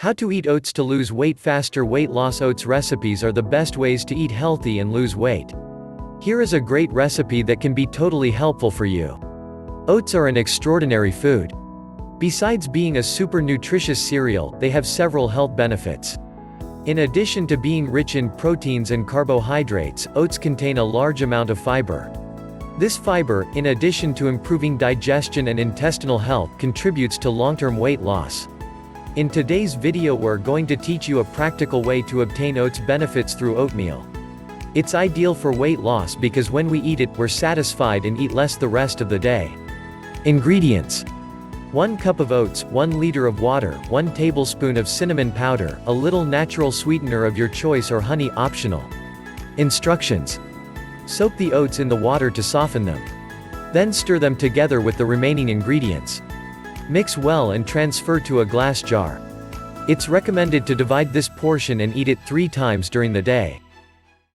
How to eat oats to lose weight faster. Weight loss oats recipes are the best ways to eat healthy and lose weight. Here is a great recipe that can be totally helpful for you. Oats are an extraordinary food. Besides being a super nutritious cereal, they have several health benefits. In addition to being rich in proteins and carbohydrates, oats contain a large amount of fiber. This fiber, in addition to improving digestion and intestinal health, contributes to long-term weight loss. In today's video we're going to teach you a practical way to obtain oats benefits through oatmeal. It's ideal for weight loss because when we eat it, we're satisfied and eat less the rest of the day. Ingredients: 1 cup of oats, 1 liter of water, 1 tablespoon of cinnamon powder, a little natural sweetener of your choice or honey optional. Instructions: soak the oats in the water to soften them. Then stir them together with the remaining ingredients. Mix well and transfer to a glass jar. It's recommended to divide this portion and eat it 3 times during the day.